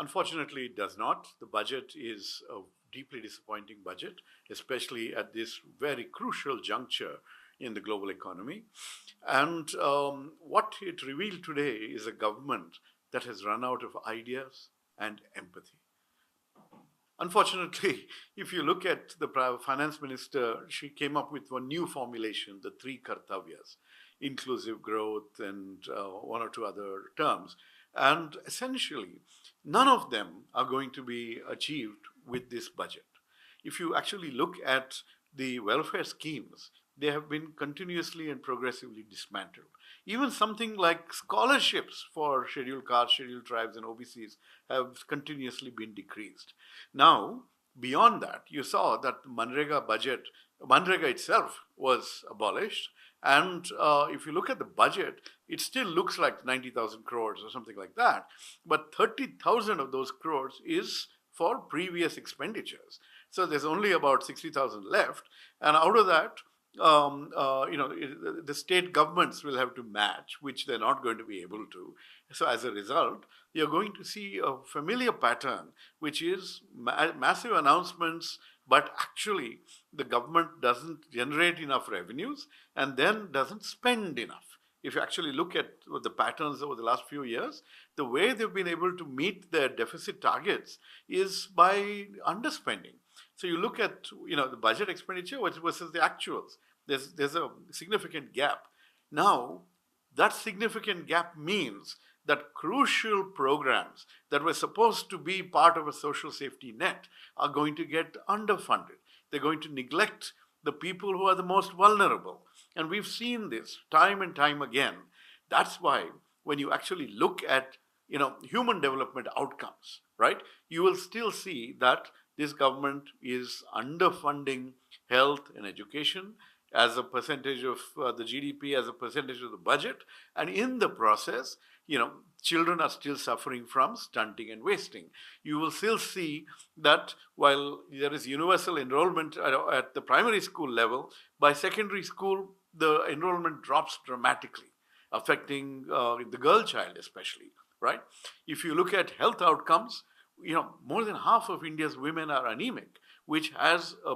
Unfortunately, it does not. The budget is a deeply disappointing budget, especially at this very crucial juncture in the global economy. And what it revealed today is a government that has run out of ideas and empathy. Unfortunately, if you look at the finance minister, she came up with one new formulation, the three kartavyas, inclusive growth and one or two other terms. And essentially, none of them are going to be achieved with this budget. If you actually look at the welfare schemes, they have been continuously and progressively dismantled. Even something like scholarships for scheduled castes, scheduled tribes, and OBCs have continuously been decreased. Now, beyond that, you saw that the Manrega itself was abolished. And if you look at the budget, it still looks like 90,000 crores or something like that. But 30,000 of those crores is for previous expenditures. So there's only about 60,000 left. And out of that, the state governments will have to match, which they're not going to be able to. So as a result, you're going to see a familiar pattern, which is massive announcements, but actually the government doesn't generate enough revenues and then doesn't spend enough. If you actually look at the patterns over the last few years, the way they've been able to meet their deficit targets is by underspending. So you look at the budget expenditure versus the actuals. There's a significant gap. Now, that significant gap means that crucial programs that were supposed to be part of a social safety net are going to get underfunded. They're going to neglect the people who are the most vulnerable. And we've seen this time and time again. That's why when you actually look at human development outcomes, right, you will still see that this government is underfunding health and education as a percentage of the GDP, as a percentage of the budget. And in the process, children are still suffering from stunting and wasting. You will still see that while there is universal enrollment at the primary school level, by secondary school, the enrollment drops dramatically, affecting the girl child especially, right? If you look at health outcomes, more than half of India's women are anemic, which has a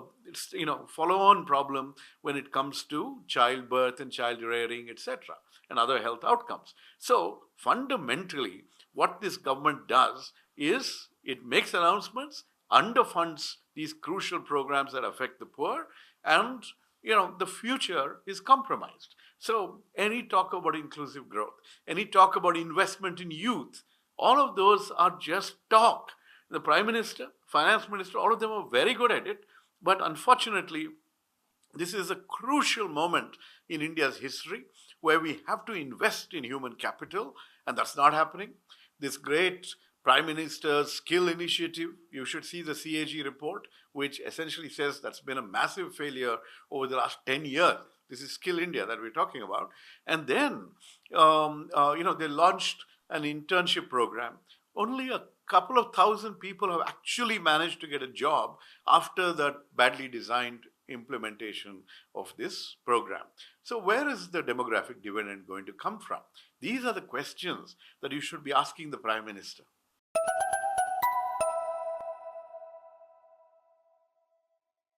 follow-on problem when it comes to childbirth and child rearing, etc., and other health outcomes. So fundamentally, what this government does is it makes announcements, underfunds these crucial programs that affect the poor, and the future is compromised. So any talk about inclusive growth, any talk about investment in youth, all of those are just talk. The Prime Minister, Finance Minister, all of them are very good at it. But unfortunately, this is a crucial moment in India's history where we have to invest in human capital, and that's not happening. This great Prime Minister's skill initiative, you should see the CAG report, which essentially says that's been a massive failure over the last 10 years. This is Skill India that we're talking about. And then, they launched an internship program. Only a couple of thousand people have actually managed to get a job after that badly designed implementation of this program. So where is the demographic dividend going to come from? These are the questions that you should be asking the Prime Minister.